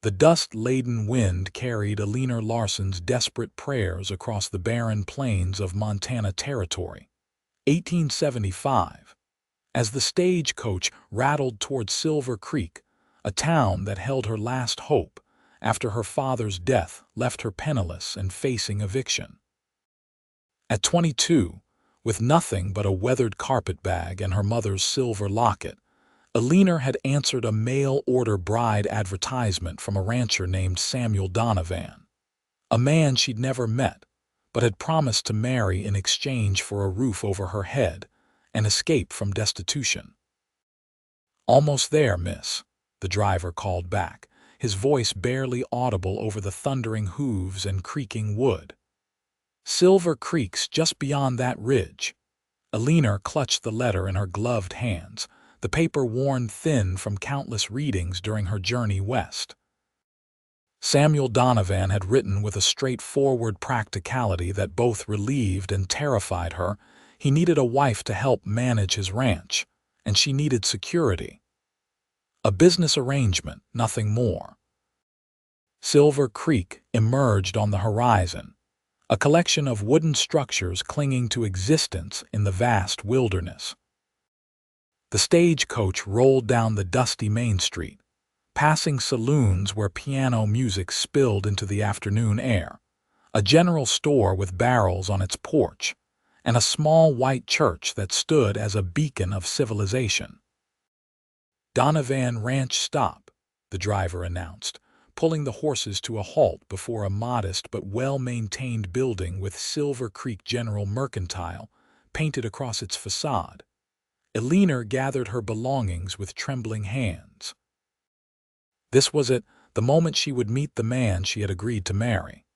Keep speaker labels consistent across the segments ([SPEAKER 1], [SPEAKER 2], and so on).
[SPEAKER 1] The dust-laden wind carried Eleanor Larson's desperate prayers across the barren plains of Montana Territory. 1875. As the stagecoach rattled toward Silver Creek, a town that held her last hope after her father's death left her penniless and facing eviction. At 22, with nothing but a weathered carpetbag and her mother's silver locket, Eleanor had answered a mail-order bride advertisement from a rancher named Samuel Donovan, a man she'd never met, but had promised to marry in exchange for a roof over her head and escape from destitution. "Almost there, miss," the driver called back, his voice barely audible over the thundering hooves and creaking wood. "Silver Creek's just beyond that ridge." Eleanor clutched the letter in her gloved hands, the paper worn thin from countless readings during her journey west. Samuel Donovan had written with a straightforward practicality that both relieved and terrified her. He needed a wife to help manage his ranch, and she needed security. A business arrangement, nothing more. Silver Creek emerged on the horizon, a collection of wooden structures clinging to existence in the vast wilderness. The stagecoach rolled down the dusty main street, passing saloons where piano music spilled into the afternoon air, a general store with barrels on its porch, and a small white church that stood as a beacon of civilization. "Donovan Ranch stop," the driver announced, pulling the horses to a halt before a modest but well-maintained building with Silver Creek General Mercantile painted across its facade. Eleanor gathered her belongings with trembling hands. This was it, the moment she would meet the man she had agreed to marry.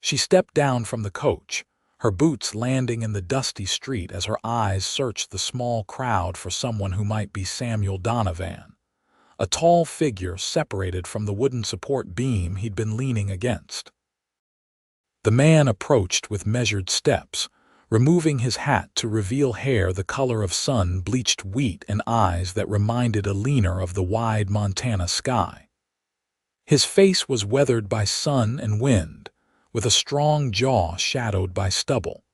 [SPEAKER 1] She stepped down from the coach, her boots landing in the dusty street as her eyes searched the small crowd for someone who might be Samuel Donovan, a tall figure separated from the wooden support beam he'd been leaning against. The man approached with measured steps, removing his hat to reveal hair the color of sun-bleached wheat and eyes that reminded Eleanor of the wide Montana sky. His face was weathered by sun and wind, with a strong jaw shadowed by stubble.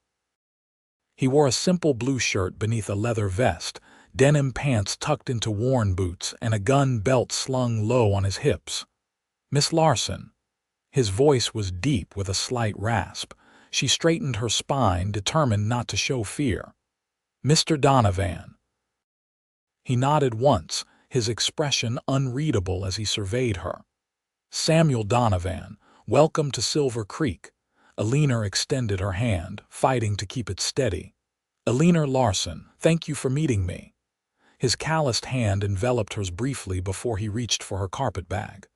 [SPEAKER 1] He wore a simple blue shirt beneath a leather vest, denim pants tucked into worn boots, and a gun belt slung low on his hips. "Miss Larson." His voice was deep with a slight rasp. She straightened her spine, determined not to show fear. "Mr. Donovan." He nodded once, his expression unreadable as he surveyed her. "Samuel Donovan, welcome to Silver Creek." Eleanor extended her hand, fighting to keep it steady. "Eleanor Larson, thank you for meeting me." His calloused hand enveloped hers briefly before he reached for her carpetbag.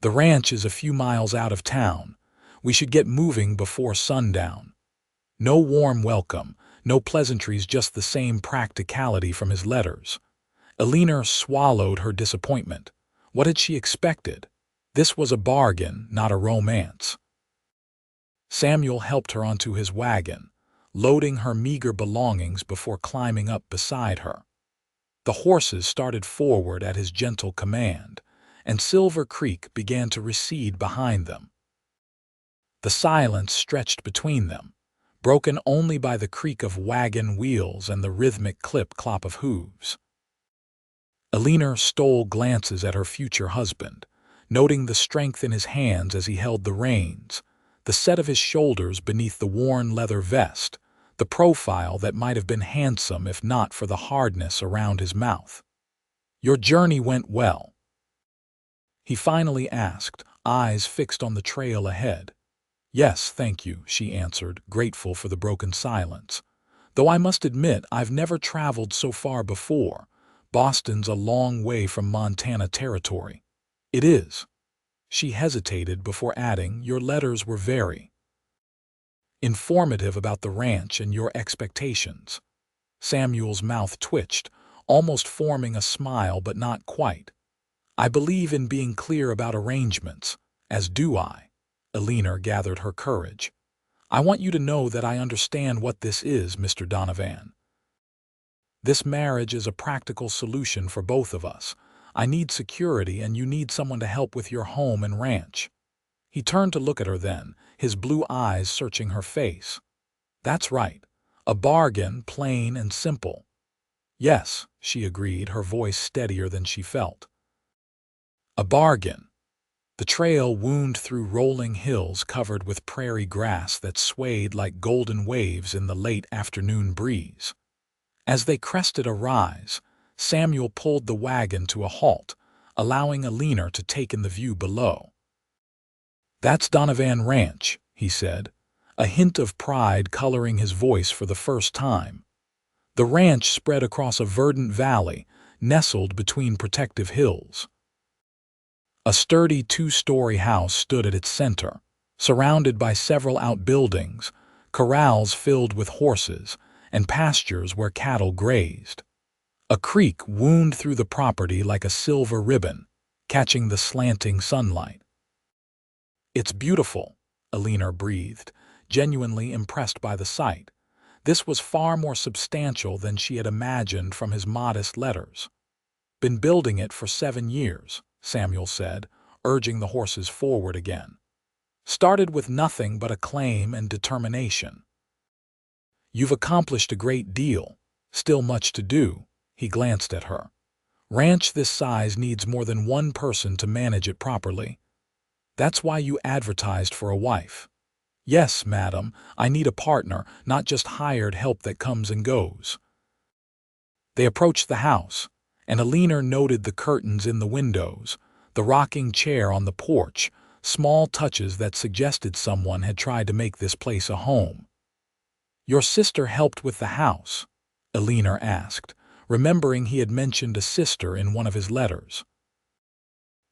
[SPEAKER 1] "The ranch is a few miles out of town. We should get moving before sundown." No warm welcome, no pleasantries, just the same practicality from his letters. Eleanor swallowed her disappointment. What had she expected? This was a bargain, not a romance. Samuel helped her onto his wagon, loading her meager belongings before climbing up beside her. The horses started forward at his gentle command, and Silver Creek began to recede behind them. The silence stretched between them, broken only by the creak of wagon wheels and the rhythmic clip-clop of hooves. Eleanor stole glances at her future husband, noting the strength in his hands as he held the reins, the set of his shoulders beneath the worn leather vest, the profile that might have been handsome if not for the hardness around his mouth. "Your journey went well?" he finally asked, eyes fixed on the trail ahead. "Yes, thank you," she answered, grateful for the broken silence. "Though I must admit I've never traveled so far before. Boston's a long way from Montana Territory." "It is." She hesitated before adding, "Your letters were very informative about the ranch and your expectations." Samuel's mouth twitched, almost forming a smile but not quite. "I believe in being clear about arrangements, as do I." Eleanor gathered her courage. "I want you to know that I understand what this is, Mr. Donovan. This marriage is a practical solution for both of us. I need security and you need someone to help with your home and ranch." He turned to look at her then, his blue eyes searching her face. "That's right. A bargain, plain and simple." "Yes," she agreed, her voice steadier than she felt. "A bargain." The trail wound through rolling hills covered with prairie grass that swayed like golden waves in the late afternoon breeze. As they crested a rise, Samuel pulled the wagon to a halt, allowing Eleanor to take in the view below. "That's Donovan Ranch," he said, a hint of pride coloring his voice for the first time. The ranch spread across a verdant valley, nestled between protective hills. A sturdy two-story house stood at its center, surrounded by several outbuildings, corrals filled with horses, and pastures where cattle grazed. A creek wound through the property like a silver ribbon, catching the slanting sunlight. "It's beautiful," Eleanor breathed, genuinely impressed by the sight. This was far more substantial than she had imagined from his modest letters. "Been building it for 7 years," Samuel said, urging the horses forward again. "Started with nothing but a claim and determination." "You've accomplished a great deal. Still much to do," he glanced at her. "Ranch this size needs more than one person to manage it properly. That's why you advertised for a wife." "Yes, madam, I need a partner, not just hired help that comes and goes." They approached the house, and Eleanor noted the curtains in the windows, the rocking chair on the porch, small touches that suggested someone had tried to make this place a home. "Your sister helped with the house?" Eleanor asked, remembering he had mentioned a sister in one of his letters.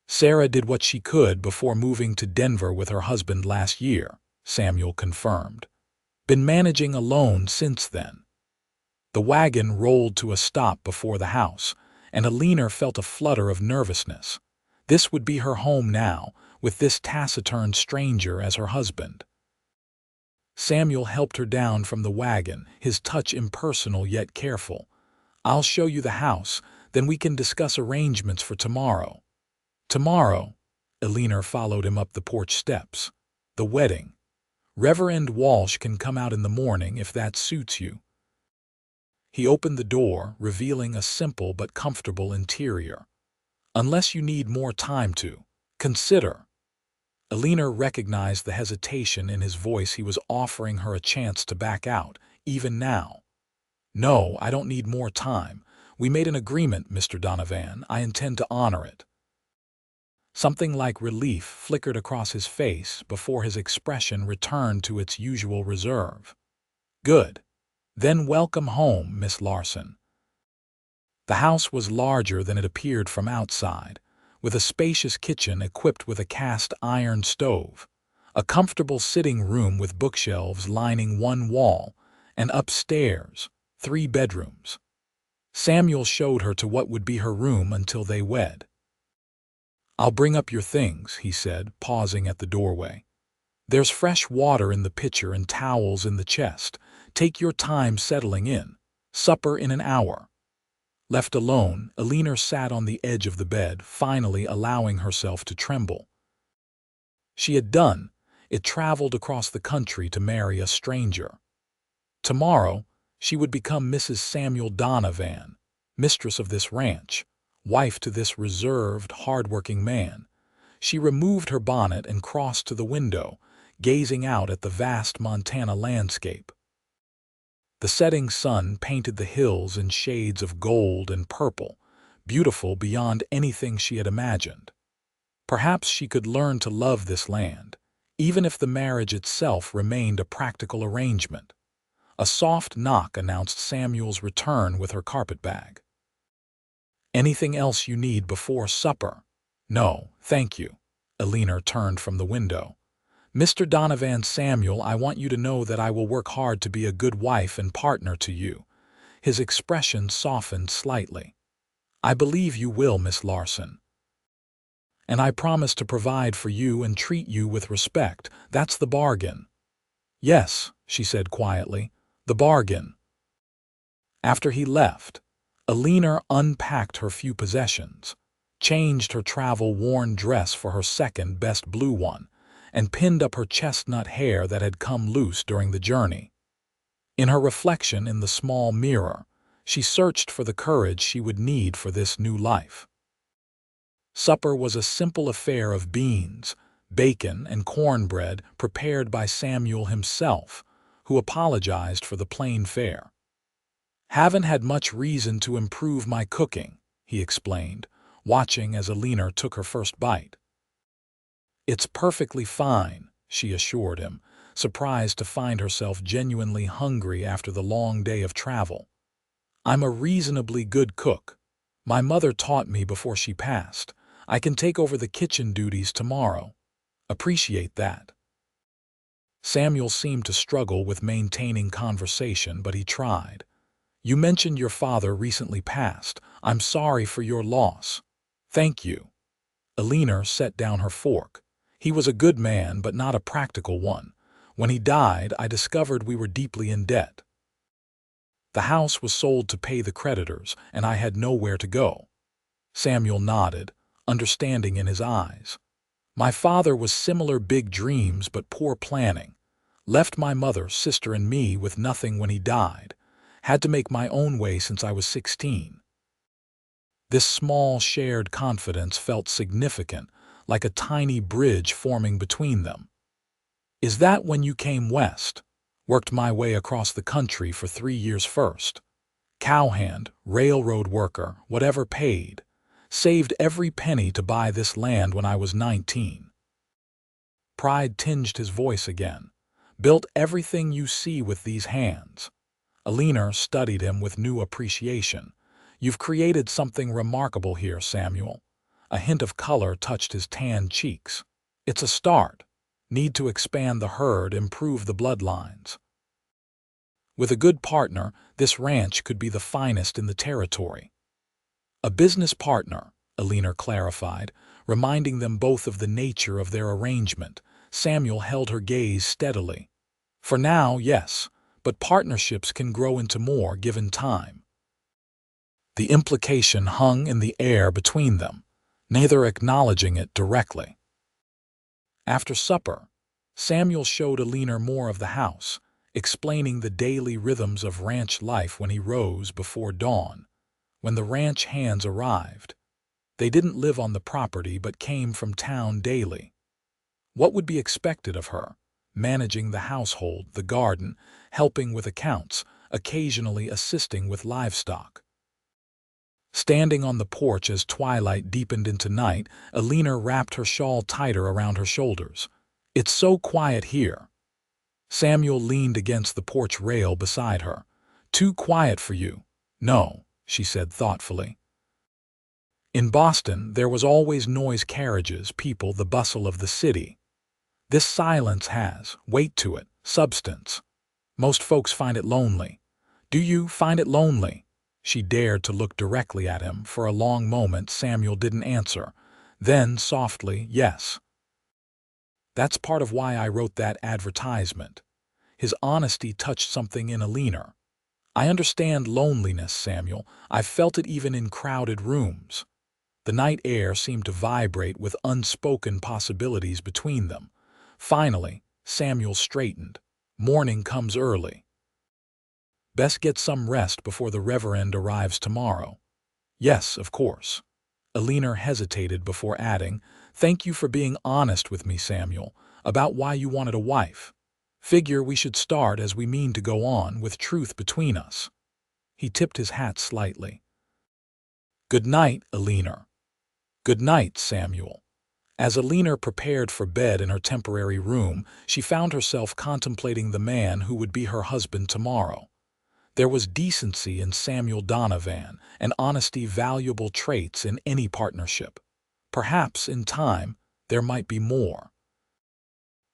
[SPEAKER 1] "Sarah did what she could before moving to Denver with her husband last year," Samuel confirmed. "Been managing alone since then." The wagon rolled to a stop before the house, and Eleanor felt a flutter of nervousness. This would be her home now, with this taciturn stranger as her husband. Samuel helped her down from the wagon, his touch impersonal yet careful. "I'll show you the house, then we can discuss arrangements for tomorrow." "Tomorrow?" Eleanor followed him up the porch steps. "The wedding. Reverend Walsh can come out in the morning if that suits you." He opened the door, revealing a simple but comfortable interior. "Unless you need more time to consider." Eleanor recognized the hesitation in his voice. He was offering her a chance to back out, even now. "No, I don't need more time. We made an agreement, Mr. Donovan. I intend to honor it." Something like relief flickered across his face before his expression returned to its usual reserve. "Good. Then welcome home, Miss Larson." The house was larger than it appeared from outside, with a spacious kitchen equipped with a cast-iron stove, a comfortable sitting room with bookshelves lining one wall, and upstairs, 3 bedrooms. Samuel showed her to what would be her room until they wed. "I'll bring up your things," he said, pausing at the doorway. "There's fresh water in the pitcher and towels in the chest. Take your time settling in. Supper in an hour." Left alone, Eleanor sat on the edge of the bed, finally allowing herself to tremble. She had done. It traveled across the country to marry a stranger. Tomorrow, she would become Mrs. Samuel Donovan, mistress of this ranch, wife to this reserved, hard-working man. She removed her bonnet and crossed to the window, gazing out at the vast Montana landscape. The setting sun painted the hills in shades of gold and purple, beautiful beyond anything she had imagined. Perhaps she could learn to love this land, even if the marriage itself remained a practical arrangement. A soft knock announced Samuel's return with her carpetbag. "Anything else you need before supper?" "No, thank you." Eleanor turned from the window. "Mr. Donovan, Samuel, I want you to know that I will work hard to be a good wife and partner to you." His expression softened slightly. "I believe you will, Miss Larson. And I promise to provide for you and treat you with respect. That's the bargain." "Yes," she said quietly, "the bargain." After he left, Eleanor unpacked her few possessions, changed her travel-worn dress for her second-best blue one, and pinned up her chestnut hair that had come loose during the journey. In her reflection in the small mirror, she searched for the courage she would need for this new life. Supper was a simple affair of beans, bacon, and cornbread prepared by Samuel himself, who apologized for the plain fare. "Haven't had much reason to improve my cooking," he explained, watching as Eleanor took her first bite. "It's perfectly fine," she assured him, surprised to find herself genuinely hungry after the long day of travel. "I'm a reasonably good cook. My mother taught me before she passed. I can take over the kitchen duties tomorrow. Appreciate that." Samuel seemed to struggle with maintaining conversation, but he tried. "You mentioned your father recently passed. I'm sorry for your loss." "Thank you." Eleanor set down her fork. "He was a good man, but not a practical one. When he died, I discovered we were deeply in debt. The house was sold to pay the creditors, and I had nowhere to go." Samuel nodded, understanding in his eyes. "My father was similar, big dreams but poor planning. Left my mother, sister, and me with nothing when he died. Had to make my own way since I was 16. This small shared confidence felt significant, like a tiny bridge forming between them. "Is that when you came west?" "Worked my way across the country for 3 years first. Cowhand, railroad worker, whatever paid. Saved every penny to buy this land when I was 19. Pride tinged his voice again. "Built everything you see with these hands." Eleanor studied him with new appreciation. "You've created something remarkable here, Samuel." A hint of color touched his tanned cheeks. "It's a start. Need to expand the herd, improve the bloodlines. With a good partner, this ranch could be the finest in the territory." "A business partner," Eleanor clarified, reminding them both of the nature of their arrangement. Samuel held her gaze steadily. "For now, yes, but partnerships can grow into more given time." The implication hung in the air between them, neither acknowledging it directly. After supper, Samuel showed Eleanor more of the house, explaining the daily rhythms of ranch life when he rose before dawn. When the ranch hands arrived, they didn't live on the property but came from town daily. What would be expected of her? Managing the household, the garden, helping with accounts, occasionally assisting with livestock. Standing on the porch as twilight deepened into night, Eleanor wrapped her shawl tighter around her shoulders. "It's so quiet here." Samuel leaned against the porch rail beside her. "Too quiet for you?" "No," she said thoughtfully. "In Boston, there was always noise, carriages, people, the bustle of the city. This silence has weight to it, substance. Most folks find it lonely. Do you find it lonely?" She dared to look directly at him. For a long moment, Samuel didn't answer. Then, softly, "Yes. That's part of why I wrote that advertisement." His honesty touched something in Eleanor. "I understand loneliness, Samuel. I've felt it even in crowded rooms." The night air seemed to vibrate with unspoken possibilities between them. Finally, Samuel straightened. "Morning comes early. Best get some rest before the Reverend arrives tomorrow." "Yes, of course." Eleanor hesitated before adding, "Thank you for being honest with me, Samuel, about why you wanted a wife. Figure we should start as we mean to go on, with truth between us." He tipped his hat slightly. "Good night, Eleanor." "Good night, Samuel." As Eleanor prepared for bed in her temporary room, she found herself contemplating the man who would be her husband tomorrow. There was decency in Samuel Donovan, and honesty valuable traits in any partnership. Perhaps, in time, there might be more.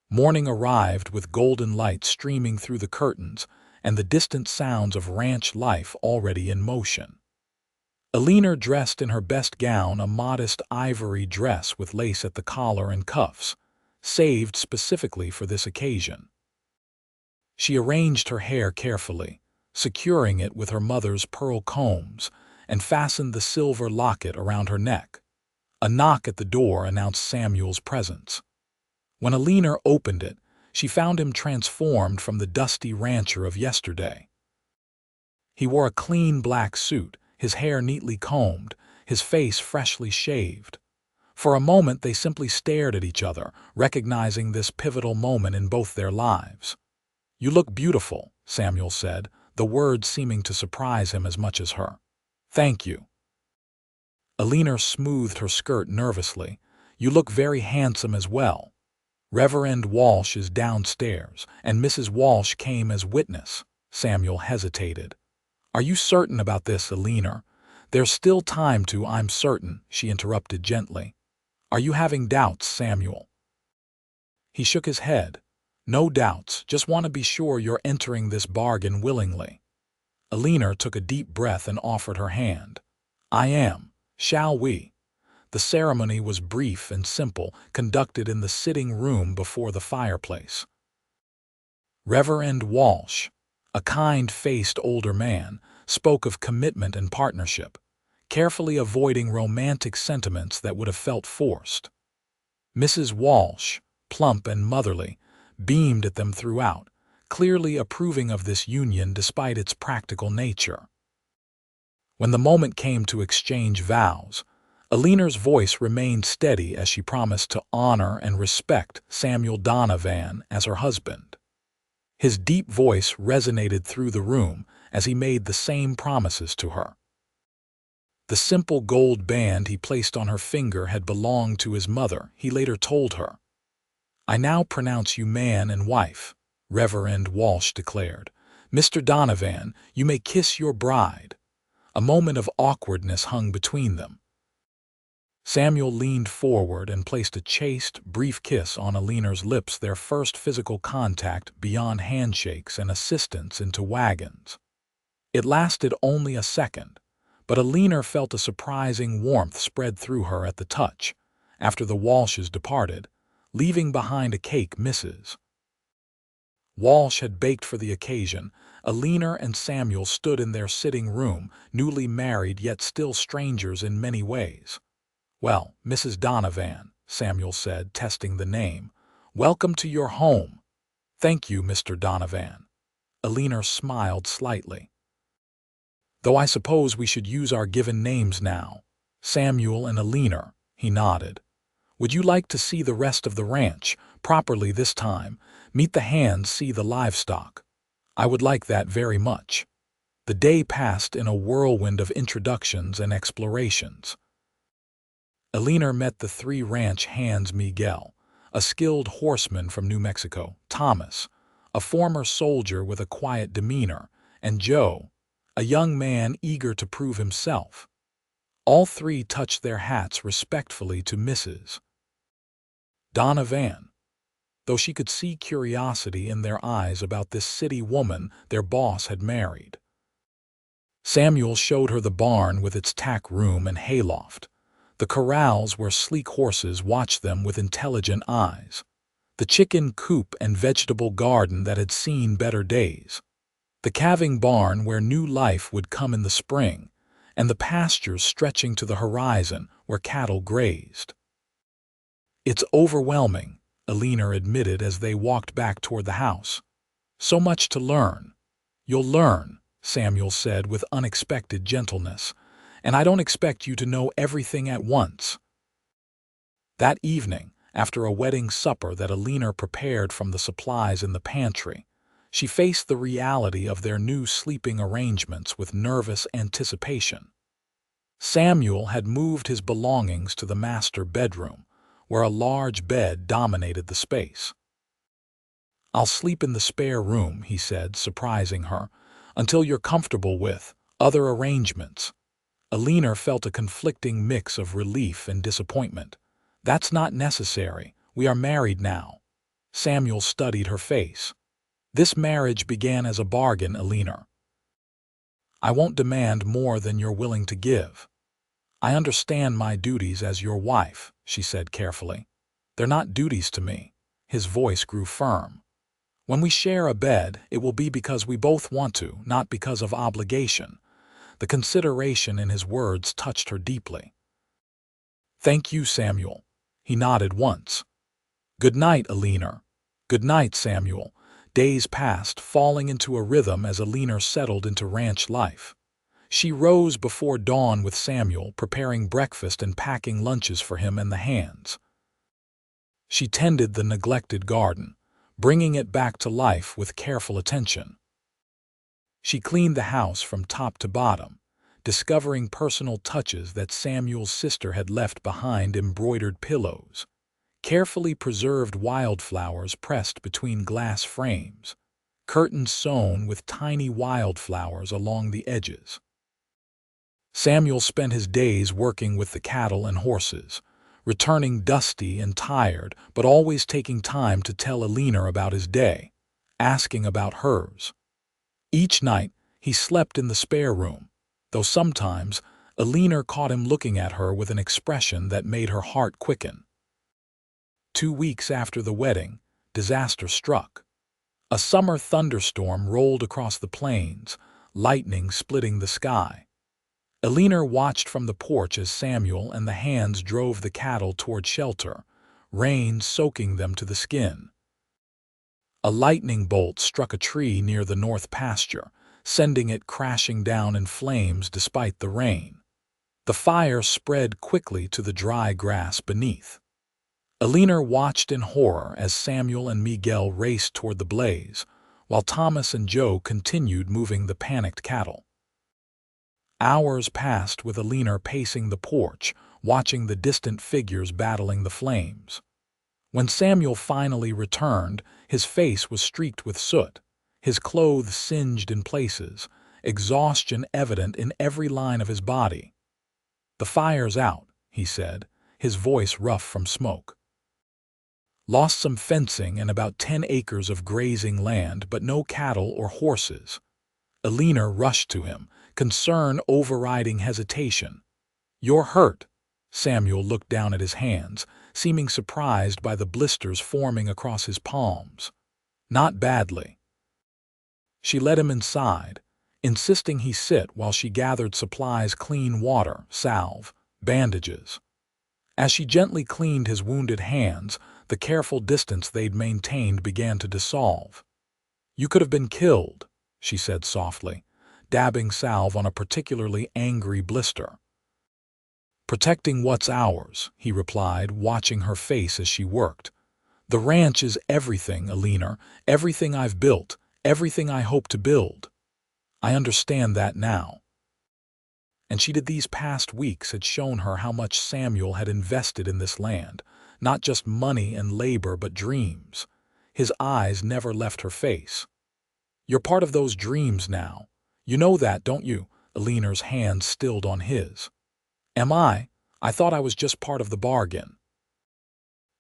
[SPEAKER 1] Morning arrived with golden light streaming through the curtains and the distant sounds of ranch life already in motion. Eleanor dressed in her best gown, a modest ivory dress with lace at the collar and cuffs, saved specifically for this occasion. She arranged her hair carefully, securing it with her mother's pearl combs, and fastened the silver locket around her neck. A knock at the door announced Samuel's presence. When Eleanor opened it, she found him transformed from the dusty rancher of yesterday. He wore a clean black suit, his hair neatly combed, his face freshly shaved. For a moment they simply stared at each other, recognizing this pivotal moment in both their lives. "You look beautiful," Samuel said, the words seeming to surprise him as much as her. "Thank you." Eleanor smoothed her skirt nervously. "You look very handsome as well. Reverend Walsh is downstairs, and Mrs. Walsh came as witness." Samuel hesitated. "Are you certain about this, Eleanor?" "There's still time to, I'm certain," she interrupted gently. "Are you having doubts, Samuel?" He shook his head. "No doubts, just want to be sure you're entering this bargain willingly." Eleanor took a deep breath and offered her hand. "I am. Shall we?" The ceremony was brief and simple, conducted in the sitting room before the fireplace. Reverend Walsh, a kind-faced older man, spoke of commitment and partnership, carefully avoiding romantic sentiments that would have felt forced. Mrs. Walsh, plump and motherly, beamed at them throughout, clearly approving of this union despite its practical nature. When the moment came to exchange vows, Eleanor's voice remained steady as she promised to honor and respect Samuel Donovan as her husband. His deep voice resonated through the room as he made the same promises to her. The simple gold band he placed on her finger had belonged to his mother, he later told her. "I now pronounce you man and wife," Reverend Walsh declared. "Mr. Donovan, you may kiss your bride." A moment of awkwardness hung between them. Samuel leaned forward and placed a chaste, brief kiss on Eleanor's lips, their first physical contact beyond handshakes and assistance into wagons. It lasted only a second, but Eleanor felt a surprising warmth spread through her at the touch, after the Walshes departed, leaving behind a cake Mrs. Walsh had baked for the occasion. Eleanor and Samuel stood in their sitting room, newly married yet still strangers in many ways. "Well, Mrs. Donovan," Samuel said, testing the name, "welcome to your home." "Thank you, Mr. Donovan." Eleanor smiled slightly. "Though I suppose we should use our given names now. Samuel and Eleanor," he nodded. "Would you like to see the rest of the ranch, properly this time? Meet the hands, see the livestock?" "I would like that very much." The day passed in a whirlwind of introductions and explorations. Eleanor met the three ranch hands: Miguel, a skilled horseman from New Mexico; Thomas, a former soldier with a quiet demeanor; and Joe, a young man eager to prove himself. All three touched their hats respectfully to Mrs. Donovan, though she could see curiosity in their eyes about this city woman their boss had married. Samuel showed her the barn with its tack room and hayloft, the corrals where sleek horses watched them with intelligent eyes, the chicken coop and vegetable garden that had seen better days, the calving barn where new life would come in the spring, and the pastures stretching to the horizon where cattle grazed. "It's overwhelming," Eleanor admitted as they walked back toward the house. "So much to learn." "You'll learn," Samuel said with unexpected gentleness, "and I don't expect you to know everything at once." That evening, after a wedding supper that Eleanor prepared from the supplies in the pantry, she faced the reality of their new sleeping arrangements with nervous anticipation. Samuel had moved his belongings to the master bedroom, where a large bed dominated the space. "I'll sleep in the spare room," he said, surprising her, "until you're comfortable with other arrangements." Eleanor felt a conflicting mix of relief and disappointment. "That's not necessary. We are married now." Samuel studied her face. "This marriage began as a bargain, Eleanor. I won't demand more than you're willing to give." "I understand my duties as your wife," she said carefully. "They're not duties to me." His voice grew firm. "When we share a bed, it will be because we both want to, not because of obligation." The consideration in his words touched her deeply. "Thank you, Samuel." He nodded once. "Good night, Eleanor." "Good night, Samuel." Days passed, falling into a rhythm as Eleanor settled into ranch life. She rose before dawn with Samuel, preparing breakfast and packing lunches for him and the hands. She tended the neglected garden, bringing it back to life with careful attention. She cleaned the house from top to bottom, discovering personal touches that Samuel's sister had left behind: embroidered pillows, carefully preserved wildflowers pressed between glass frames, curtains sewn with tiny wildflowers along the edges. Samuel spent his days working with the cattle and horses, returning dusty and tired, but always taking time to tell Eleanor about his day, asking about hers. Each night, he slept in the spare room, though sometimes Eleanor caught him looking at her with an expression that made her heart quicken. 2 weeks after the wedding, disaster struck. A summer thunderstorm rolled across the plains, lightning splitting the sky. Eleanor watched from the porch as Samuel and the hands drove the cattle toward shelter, rain soaking them to the skin. A lightning bolt struck a tree near the north pasture, sending it crashing down in flames despite the rain. The fire spread quickly to the dry grass beneath. Eleanor watched in horror as Samuel and Miguel raced toward the blaze, while Thomas and Joe continued moving the panicked cattle. Hours passed with Eleanor pacing the porch, watching the distant figures battling the flames. When Samuel finally returned, his face was streaked with soot, his clothes singed in places, exhaustion evident in every line of his body. "The fire's out," he said, his voice rough from smoke. "Lost some fencing and about 10 acres of grazing land, but no cattle or horses." Eleanor rushed to him, concern overriding hesitation. "You're hurt." Samuel looked down at his hands, seeming surprised by the blisters forming across his palms. "Not badly." She led him inside, insisting he sit while she gathered supplies: clean water, salve, bandages. As she gently cleaned his wounded hands, the careful distance they'd maintained began to dissolve. "You could have been killed," she said softly, dabbing salve on a particularly angry blister. "Protecting what's ours," he replied, watching her face as she worked. "The ranch is everything, Eleanor, everything I've built, everything I hope to build." "I understand that now." And these past weeks had shown her how much Samuel had invested in this land, not just money and labor but dreams. His eyes never left her face. "You're part of those dreams now. You know that, don't you?" Eleanor's hand stilled on his. "Am I? I thought I was just part of the bargain."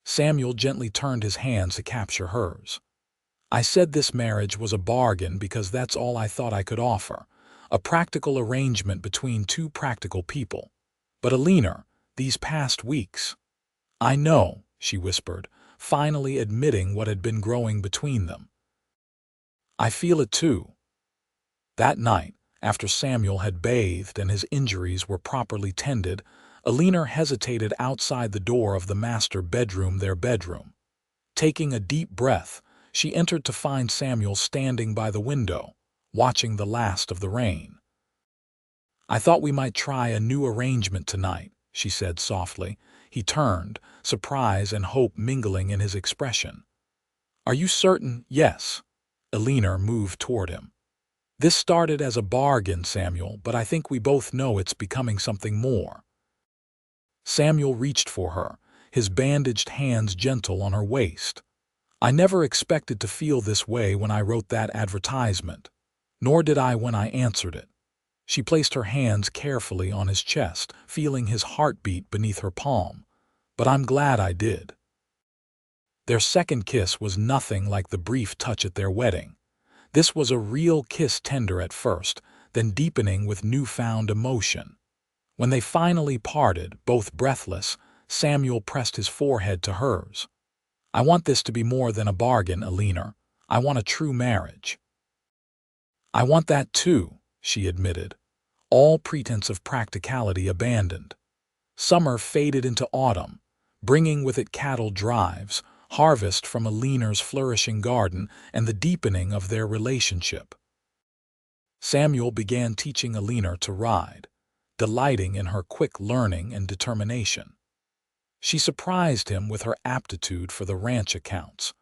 [SPEAKER 1] Samuel gently turned his hands to capture hers. "I said this marriage was a bargain because that's all I thought I could offer, a practical arrangement between two practical people. But Eleanor, these past weeks—" "I know," she whispered, finally admitting what had been growing between them. "I feel it too." That night, after Samuel had bathed and his injuries were properly tended, Eleanor hesitated outside the door of the master bedroom, their bedroom. Taking a deep breath, she entered to find Samuel standing by the window, watching the last of the rain. "I thought we might try a new arrangement tonight," she said softly. He turned, surprise and hope mingling in his expression. "Are you certain?" "Yes." Eleanor moved toward him. "This started as a bargain, Samuel, but I think we both know it's becoming something more." Samuel reached for her, his bandaged hands gentle on her waist. "I never expected to feel this way when I wrote that advertisement. Nor did I when I answered it." She placed her hands carefully on his chest, feeling his heartbeat beneath her palm. "But I'm glad I did." Their second kiss was nothing like the brief touch at their wedding. This was a real kiss, tender at first, then deepening with newfound emotion. When they finally parted, both breathless, Samuel pressed his forehead to hers. "I want this to be more than a bargain, Eleanor. I want a true marriage." "I want that too," she admitted, all pretense of practicality abandoned. Summer faded into autumn, bringing with it cattle drives, harvest from Eleanor's flourishing garden, and the deepening of their relationship. Samuel began teaching Eleanor to ride, delighting in her quick learning and determination. She surprised him with her aptitude for the ranch accounts,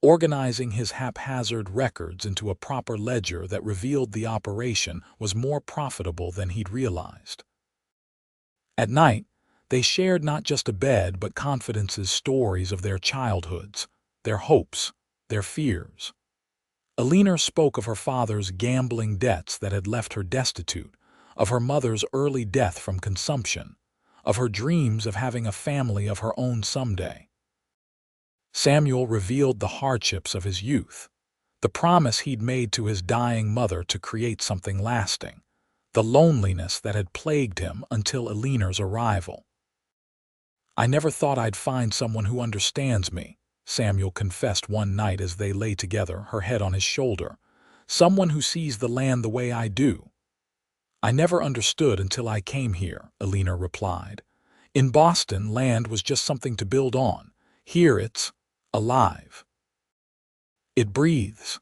[SPEAKER 1] organizing his haphazard records into a proper ledger that revealed the operation was more profitable than he'd realized. At night, they shared not just a bed but confidences, stories of their childhoods, their hopes, their fears. Eleanor spoke of her father's gambling debts that had left her destitute, of her mother's early death from consumption, of her dreams of having a family of her own someday. Samuel revealed the hardships of his youth, the promise he'd made to his dying mother to create something lasting, the loneliness that had plagued him until Eleanor's arrival. "I never thought I'd find someone who understands me," Samuel confessed one night as they lay together, her head on his shoulder. "Someone who sees the land the way I do." "I never understood until I came here," Eleanor replied. "In Boston, land was just something to build on. Here it's alive. It breathes."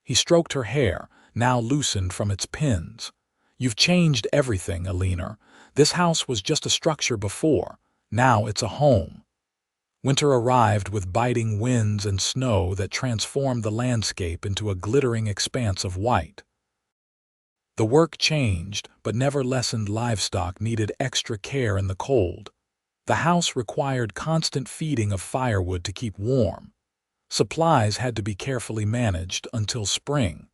[SPEAKER 1] He stroked her hair, now loosened from its pins. "You've changed everything, Eleanor. This house was just a structure before. Now it's a home." Winter arrived with biting winds and snow that transformed the landscape into a glittering expanse of white. The work changed, but never lessened. Livestock needed extra care in the cold. The house required constant feeding of firewood to keep warm. Supplies had to be carefully managed until spring.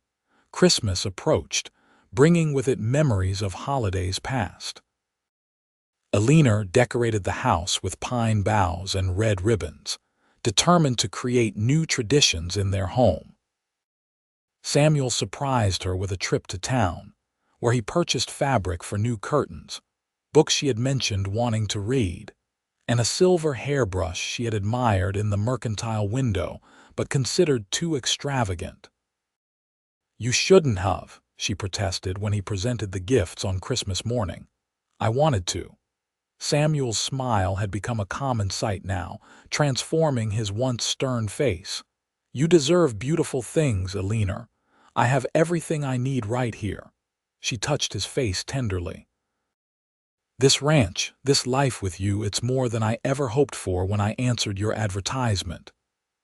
[SPEAKER 1] Christmas approached, bringing with it memories of holidays past. Eleanor decorated the house with pine boughs and red ribbons, determined to create new traditions in their home. Samuel surprised her with a trip to town, where he purchased fabric for new curtains, books she had mentioned wanting to read, and a silver hairbrush she had admired in the mercantile window but considered too extravagant. "You shouldn't have," she protested when he presented the gifts on Christmas morning. "I wanted to." Samuel's smile had become a common sight now, transforming his once stern face. "You deserve beautiful things, Eleanor. I have everything I need right here." She touched his face tenderly. "This ranch, this life with you, it's more than I ever hoped for when I answered your advertisement."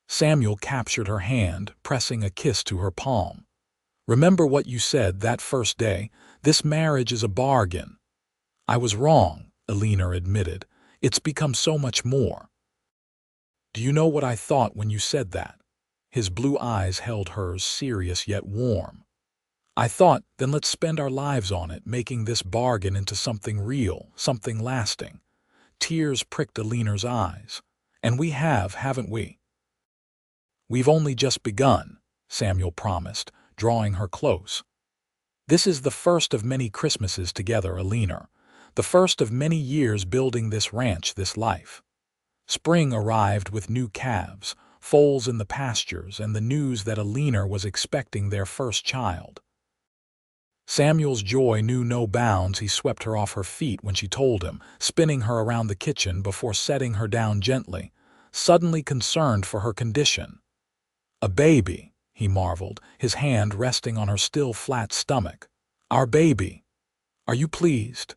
[SPEAKER 1] Samuel captured her hand, pressing a kiss to her palm. "Remember what you said that first day? This marriage is a bargain." "I was wrong," Eleanor admitted. "It's become so much more." "Do you know what I thought when you said that?" His blue eyes held hers, serious yet warm. "I thought, then let's spend our lives on it, making this bargain into something real, something lasting." Tears pricked Eleanor's eyes. "And we have, haven't we?" "We've only just begun," Samuel promised, drawing her close. "This is the first of many Christmases together, Eleanor. The first of many years building this ranch, this life." Spring arrived with new calves, foals in the pastures, and the news that Eleanor was expecting their first child. Samuel's joy knew no bounds. He swept her off her feet when she told him, spinning her around the kitchen before setting her down gently, suddenly concerned for her condition. "A baby," he marveled, his hand resting on her still flat stomach. "Our baby. Are you pleased?"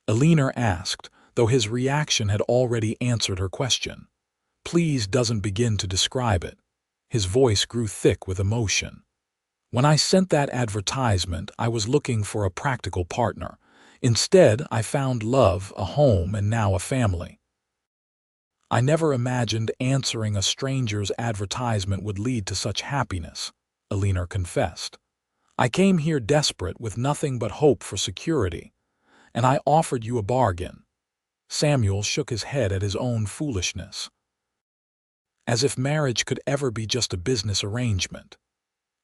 [SPEAKER 1] Eleanor asked, though his reaction had already answered her question. "Please doesn't begin to describe it." His voice grew thick with emotion. "When I sent that advertisement, I was looking for a practical partner. Instead, I found love, a home, and now a family." "I never imagined answering a stranger's advertisement would lead to such happiness," Eleanor confessed. "I came here desperate with nothing but hope for security. And I offered you a bargain." Samuel shook his head at his own foolishness. "As if marriage could ever be just a business arrangement."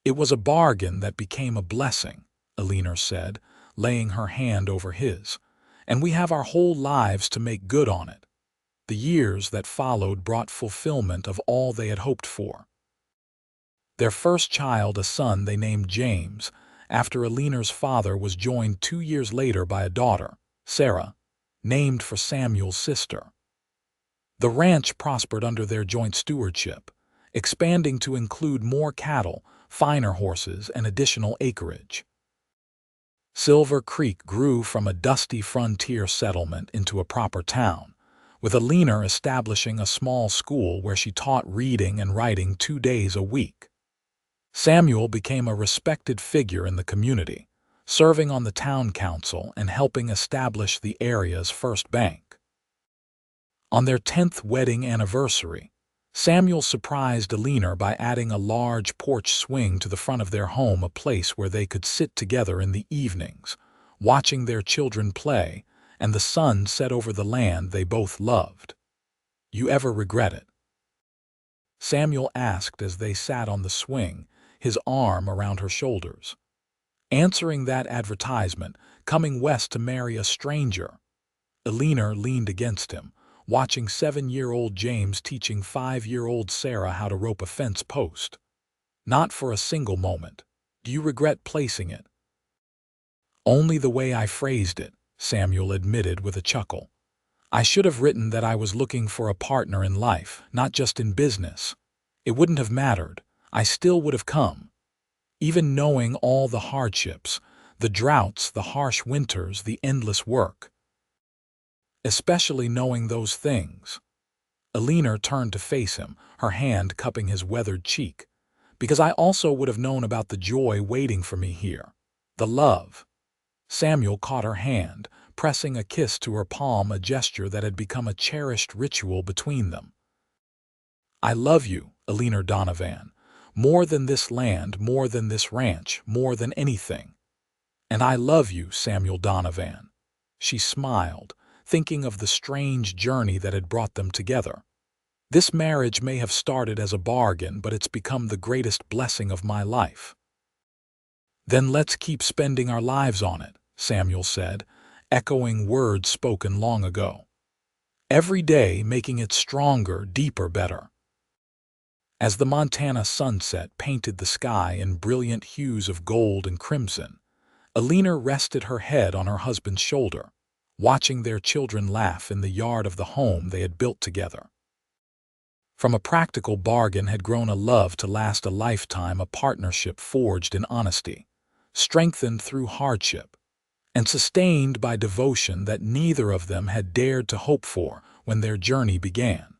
[SPEAKER 1] "It was a bargain that became a blessing," Eleanor said, laying her hand over his. "And we have our whole lives to make good on it." The years that followed brought fulfillment of all they had hoped for. Their first child, a son they named James, after Eleanor's father was joined 2 years later by a daughter, Sarah. named for Samuel's sister. The ranch prospered under their joint stewardship, expanding to include more cattle, finer horses, and additional acreage. Silver Creek grew from a dusty frontier settlement into a proper town, with Eleanor establishing a small school where she taught reading and writing 2 days a week. Samuel became a respected figure in the community, serving on the town council and helping establish the area's first bank. On their 10th wedding anniversary, Samuel surprised Eleanor by adding a large porch swing to the front of their home, a place where they could sit together in the evenings, watching their children play and the sun set over the land they both loved. "You ever regret it?" Samuel asked as they sat on the swing, his arm around her shoulders. Answering that advertisement, coming west to marry a stranger. Eleanor leaned against him, watching 7-year-old James teaching 5-year-old Sarah how to rope a fence post. "Not for a single moment. Do you regret placing it?" "Only the way I phrased it," Samuel admitted with a chuckle. "I should have written that I was looking for a partner in life, not just in business. It wouldn't have mattered. I still would have come. Even knowing all the hardships, the droughts, the harsh winters, the endless work. Especially knowing those things." Eleanor turned to face him, her hand cupping his weathered cheek. "Because I also would have known about the joy waiting for me here. The love." Samuel caught her hand, pressing a kiss to her palm, a gesture that had become a cherished ritual between them. "I love you, Eleanor Donovan, more than this land, more than this ranch, more than anything. And I love you, Samuel Donovan." She smiled, thinking of the strange journey that had brought them together. "This marriage may have started as a bargain, but it's become the greatest blessing of my life." "Then let's keep spending our lives on it," Samuel said, echoing words spoken long ago. "Every day making it stronger, deeper, better." As the Montana sunset painted the sky in brilliant hues of gold and crimson, Eleanor rested her head on her husband's shoulder, watching their children laugh in the yard of the home they had built together. From a practical bargain had grown a love to last a lifetime, a partnership forged in honesty, strengthened through hardship, and sustained by devotion that neither of them had dared to hope for when their journey began.